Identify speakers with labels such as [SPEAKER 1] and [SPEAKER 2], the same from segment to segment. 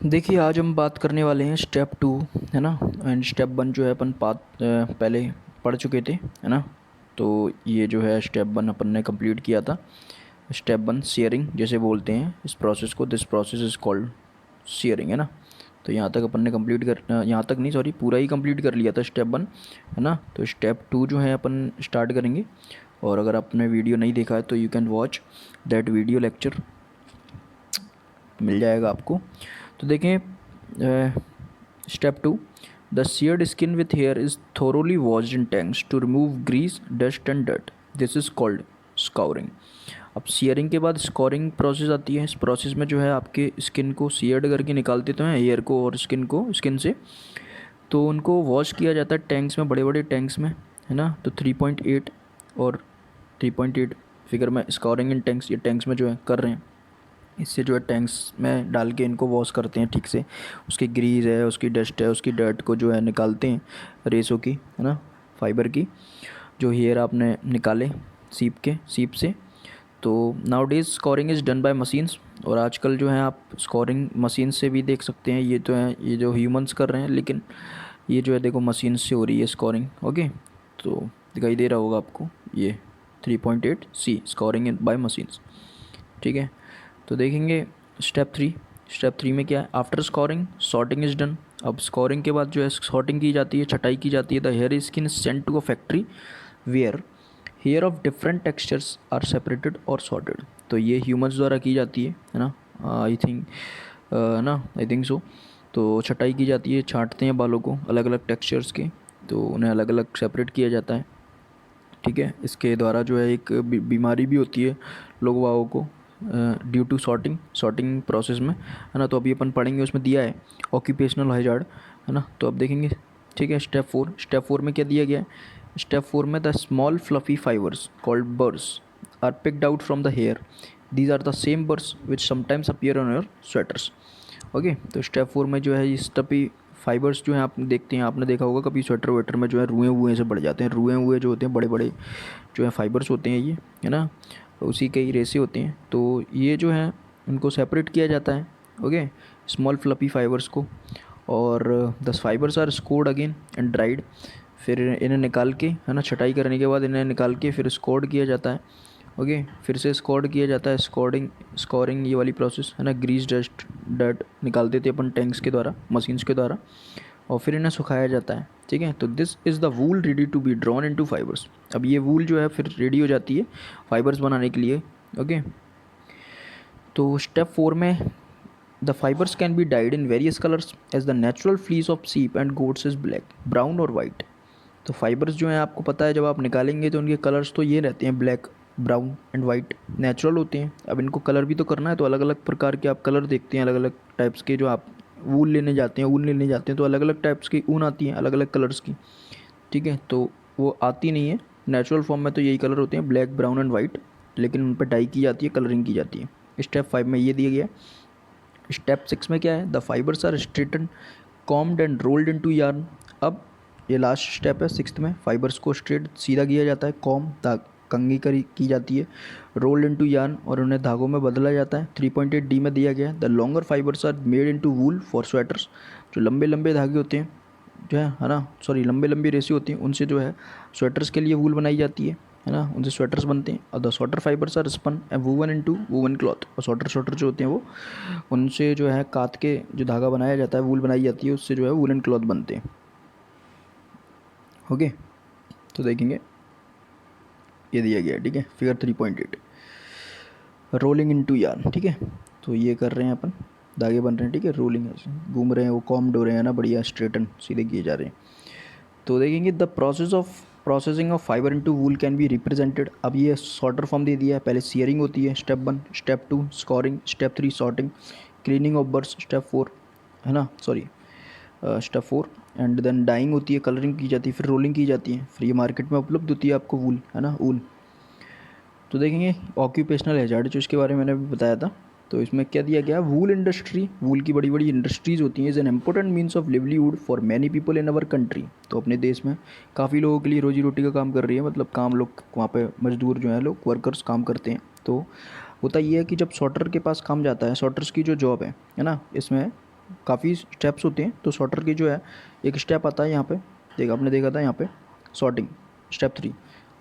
[SPEAKER 1] देखिए आज हम बात करने वाले हैं स्टेप 2, है ना। एंड स्टेप 1 जो है अपन पहले पढ़ चुके थे, है ना। तो ये जो है स्टेप 1 अपन ने कंप्लीट किया था। स्टेप 1 शेयरिंग जैसे बोलते हैं इस प्रोसेस को, this process is called sharing, है ना। तो यहाँ तक अपन ने यहाँ तक नहीं, सॉरी, पूरा ही कंप्लीट कर लिया था स्टेप 1, है ना। तो स्टेप 2 जो है अपन स्टार्ट करेंगे। और अगर आपने वीडियो नहीं देखा है तो you can watch that video lecture, मिल जाएगा आपको। तो देखें, step 2, the seared skin with hair is thoroughly washed in tanks to remove grease, dust and dirt. This is called scouring. अब सीयरिंग के बाद स्कोरिंग प्रोसेस आती है। इस प्रोसेस में जो है आपके स्किन को सीयर्ड करके निकाल देते हैं, हेयर को और स्किन से। तो उनको वॉश किया जाता है टैंक्स में, बड़े बड़े टैंक्स में, है ना। तो 3.8 और 3.8 फिगर में स्कोरिंग इन टैंक्स, ये टैंक्स में जो है कर रहे हैं। इससे जो है टैंक्स में डाल के इनको वॉश करते हैं ठीक से। उसकी ग्रीस है, उसकी डस्ट है, उसकी डर्ट को जो है निकालते हैं, रेसों की, है ना, फाइबर की, जो हेयर आपने निकाले सीप से। तो now days scoring is done by machines. और आजकल जो है आप स्कोरिंग मशीन से भी देख सकते हैं। ये तो है, ये जो ह्यूमंस कर रहे हैं, लेकिन ये जो है देखो मशीन से हो रही है स्कोरिंग। ओके, तो दिखाई दे रहा होगा आपको ये 3.8 सी स्कोरिंग इन बाय मशीन्स, ठीक है। तो देखेंगे स्टेप थ्री में क्या है। After scoring sorting is done. अब स्कोरिंग के बाद जो है सॉर्टिंग की जाती है, छटाई की जाती है। The hair skin sent to a factory where hair of different textures are separated और सॉर्टेड। तो ये ह्यूमंस द्वारा की जाती है ना, आई थिंक, ना, आई थिंक सो। तो छटाई की जाती है, छांटते हैं बालों को अलग अलग टेक्सचर्स के, तो उन्हें अलग अलग सेपरेट किया जाता है, ठीक है। इसके द्वारा जो है एक बीमारी भी होती है लोग वाओं को, ड्यू टू सॉर्टिंग प्रोसेस में, है ना। तो अभी अपन पढ़ेंगे, उसमें दिया है ऑक्यूपेशनल हैजार्ड, है ना। तो अब देखेंगे, ठीक है। स्टेप 4 में क्या दिया गया है। स्टेप 4 में the small fluffy fibres called burrs are picked out from the hair. These are the same burrs which sometimes appear on your sweaters. Okay, तो स्टेप 4 में जो है ये स्टफी फाइबर्स जो हैं आप देखते हैं, आपने देखा होगा कभी स्वेटर वेटर में जो है रुए हुए से बढ़ जाते हैं। रुए हुए जो होते हैं बड़े बड़े जो है फाइबर्स होते हैं ये, है ना। उसी के ही रेसे होते हैं। तो ये जो है उनको सेपरेट किया जाता है, ओके, स्मॉल फ्लफी फाइबर्स को। और 10 fibres are scoured again and dried. फिर इन्हें निकाल के, है ना, छटाई करने के बाद इन्हें निकाल के फिर स्कोर्ड किया जाता है, ओके। फिर से स्कोर्ड किया जाता है, स्कोरिंग ये वाली प्रोसेस, है ना। ग्रीस डर्ट निकाल देते अपन टैंक्स के द्वारा, मशीन्स के द्वारा। और फिर इन्हें सुखाया जाता है, ठीक है। तो this is the wool ready to be drawn into fibres. अब ये वूल जो है फिर रेडी हो जाती है फाइबर्स बनाने के लिए, ओके। तो स्टेप 4 में the fibres can be dyed in various colours as the natural fleece of sheep and goats is black, brown और वाइट। तो फाइबर्स जो हैं आपको पता है जब आप निकालेंगे तो उनके कलर्स तो ये रहते हैं, black, brown and white, natural होते हैं। अब इनको कलर भी तो करना है, तो अलग अलग प्रकार के आप कलर देखते हैं, अलग अलग टाइप्स के। जो आप ऊन लेने जाते हैं तो अलग अलग टाइप्स की ऊन आती हैं, अलग अलग कलर्स की, ठीक है। तो वो आती नहीं है नेचुरल फॉर्म में, तो यही कलर होते हैं, ब्लैक, ब्राउन एंड वाइट। लेकिन उन पर डाई की जाती है, कलरिंग की जाती है। स्टेप 5 में ये दिया गया है। स्टेप 6 में क्या है, the fibres are straighten, combed and rolled into yarn. अब ये लास्ट स्टेप है 6th में। फाइबर्स को स्ट्रेट सीधा किया जाता है, कॉम कंघी की जाती है, रोल्ड इनटू यार्न और उन्हें धागों में बदला जाता है। 3.8 डी में दिया गया है, the longer fibres are made into wool for sweaters. जो लंबे लंबे धागे होते हैं जो है ना, सॉरी, लंबे लंबी रेसी होती हैं, उनसे जो है स्वेटर्स के लिए वूल बनाई जाती है ना। उनसे स्वेटर्स बनते हैं। और the sweater fibres are spun and woven into woven cloth. और स्वेटर जो होते हैं वो, उनसे जो है काट के जो धागा बनाया जाता है, वूल बनाई जाती है, उससे जो है वूलन क्लॉथ बनते हैं, ओके। तो देखेंगे ये दिया गया है, ठीक है, फिगर 3.8, रोलिंग इनटू यार्न, ठीक है। तो ये कर रहे हैं अपन, धागे बन रहे हैं, ठीक है, रोलिंग घूम रहे हैं, वो कॉम्ड हो रहे हैं ना, बढ़िया स्ट्रेटन सीधे किए जा रहे हैं। तो देखेंगे the processing of fibre into wool can be represented. अब ये सॉर्टर फॉर्म दे दिया है। पहले सीयरिंग होती है, step 1, step 2 scouring, step 3 sorting, cleaning of burrs, step 4, है ना, sorry, step 4। And then dyeing होती है, कलरिंग की जाती है, फिर रोलिंग की जाती है। फिर ये मार्केट में उपलब्ध होती है आपको वूल, है ना, ऊन। तो देखेंगे ऑक्यूपेशनल हैजार्ड, जो इसके बारे में मैंने अभी बताया था। तो इसमें क्या दिया गया, वूल इंडस्ट्री, वूल की बड़ी बड़ी इंडस्ट्रीज़ होती हैं, is an important means of livelihood for many people in our country. तो अपने देश में काफ़ी लोगों के लिए रोजी रोटी का काम कर रही है, मतलब काम, लोग वहाँ पे मजदूर जो हैं, लोग वर्कर्स काम करते हैं। तो होता ये है कि जब सॉर्टर के पास काम जाता है, सॉर्टर्स की जो जॉब है ना, इसमें काफ़ी स्टेप्स होते हैं। तो सॉर्टर की जो है एक स्टेप आता है यहाँ पे, आपने देखा था यहाँ पे सॉर्टिंग स्टेप 3।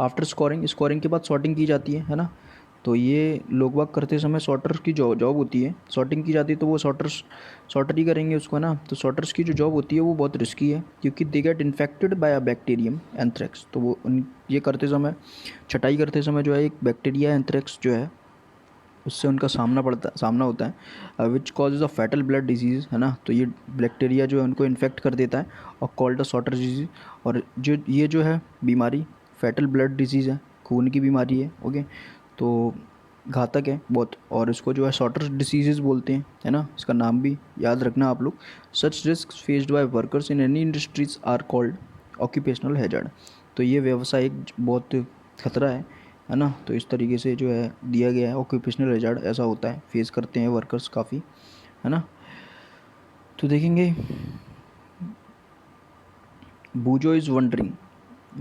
[SPEAKER 1] आफ्टर स्कोरिंग के बाद सॉर्टिंग की जाती है ना। तो ये लोग बाग करते समय सॉर्टर की जो जॉब होती है, सॉर्टिंग की जाती है, तो वो सॉर्टर ही करेंगे उसको ना। तो सॉर्टर्स की जो जॉब होती है वो बहुत रिस्की है, क्योंकि they get infected by a bacterium anthrax. तो वो ये करते समय, छटाई करते समय जो है एक बैक्टीरिया एंथ्रेक्स जो है उससे उनका सामना होता है, which causes a fatal blood disease, है ना। तो ये बैक्टीरिया जो है उनको इन्फेक्ट कर देता है और कॉल्ड अ सॉर्टर डिजीज़। और जो है बीमारी फैटल ब्लड डिजीज़ है, खून की बीमारी है, ओके। तो घातक है बहुत, और इसको जो है सॉर्टर डिसीजेज़ बोलते हैं, है ना। इसका नाम भी याद रखना आप लोग। Such risk faced by workers in any industries are called occupational hazard. तो ये व्यावसायिक बहुत खतरा है ना। तो इस तरीके से जो है दिया गया है, ऑक्यूपेशनल हैजर्ड ऐसा होता है, फेस करते हैं वर्कर्स काफ़ी, है ना। तो देखेंगे Boojho is wondering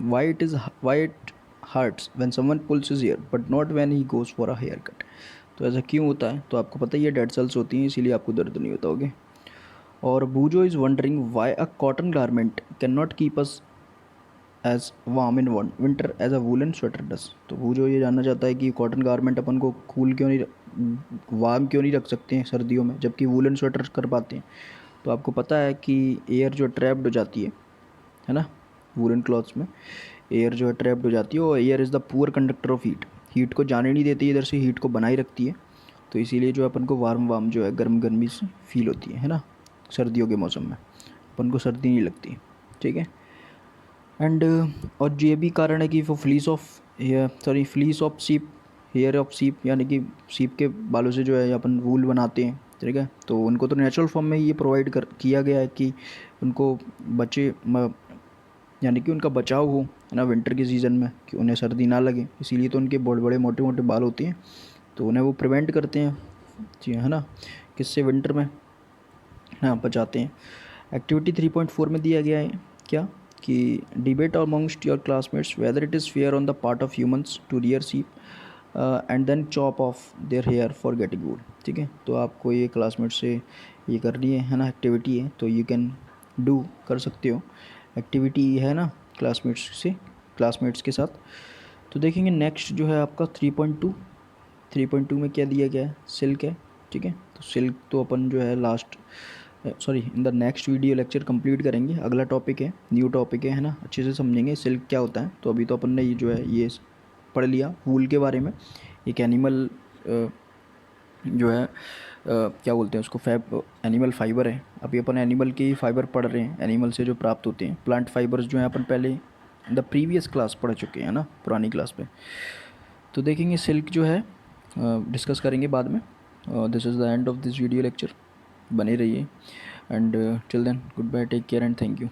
[SPEAKER 1] why it hurts when someone pulls his ear but not when he goes for a haircut. तो ऐसा क्यों होता है, तो आपको पता ही है डेड सेल्स होती हैं, इसीलिए आपको दर्द नहीं होता, ओके। और Boojho is wondering why a cotton garment cannot keep us as warm in winter as a woollen sweater does. तो वो जो ये जानना चाहता है कि कॉटन गारमेंट अपन को कूल क्यों नहीं, वार्म क्यों नहीं रख सकते हैं सर्दियों में, जबकि वूलन स्वेटर कर पाते हैं। तो आपको पता है कि एयर जो ट्रैप्ड हो जाती है ना, वूलन क्लॉथ्स में एयर जो है ट्रैप्ड हो जाती है, और air is the poor conductor of heat को जाने नहीं देती, इधर से हीट को बनाए रखती है। तो इसीलिए जो अपन को वार्म जो है गर्मी से फील होती है ना सर्दियों के मौसम में, अपन को सर्दी नहीं लगती, ठीक है। एंड और ये भी कारण है कि वो fleece of sheep, hair of sheep, यानी कि सीप के बालों से जो है अपन वूल बनाते हैं, ठीक है। तो उनको तो नेचुरल फॉर्म में ही ये प्रोवाइड कर किया गया है कि उनको यानी कि उनका बचाव हो, है ना, विंटर के सीज़न में, कि उन्हें सर्दी ना लगे। इसीलिए तो उनके बड़े बड़े मोटे मोटे बाल होते हैं, तो उन्हें वो प्रिवेंट करते हैं जी, है ना, किससे, विंटर में, हाँ, बचाते हैं। एक्टिविटी 3.4 में दिया गया है क्या, कि debate amongst your classmates whether it is fair on the part of humans to rear sheep and then chop off their hair for getting wool. ठीक है, तो आपको ये क्लासमेट से ये करनी है ना, एक्टिविटी है, तो यू कैन डू, कर सकते हो एक्टिविटी, है ना, क्लासमेट्स के साथ। तो देखेंगे नेक्स्ट जो है आपका 3.2 में क्या दिया गया है, सिल्क है, ठीक है। तो सिल्क तो अपन जो है in the next video lecture complete करेंगे। अगला टॉपिक है, न्यू टॉपिक है ना, अच्छे से समझेंगे सिल्क क्या होता है। तो अभी तो अपन ने ये जो है ये पढ़ लिया वूल के बारे में, एक एनिमल जो है क्या बोलते हैं उसको, एनिमल फाइबर है। अभी अपन एनिमल के ही फाइबर पढ़ रहे हैं, एनिमल से जो प्राप्त होते हैं। प्लांट फाइबर्स जो हैं अपन पहले द प्रीवियस क्लास पढ़ चुके हैं ना, पुरानी क्लास पे। तो देखेंगे सिल्क जो है डिस्कस करेंगे बाद में। This is the end of this video lecture, बने रहिए and till then goodbye, take care and thank you.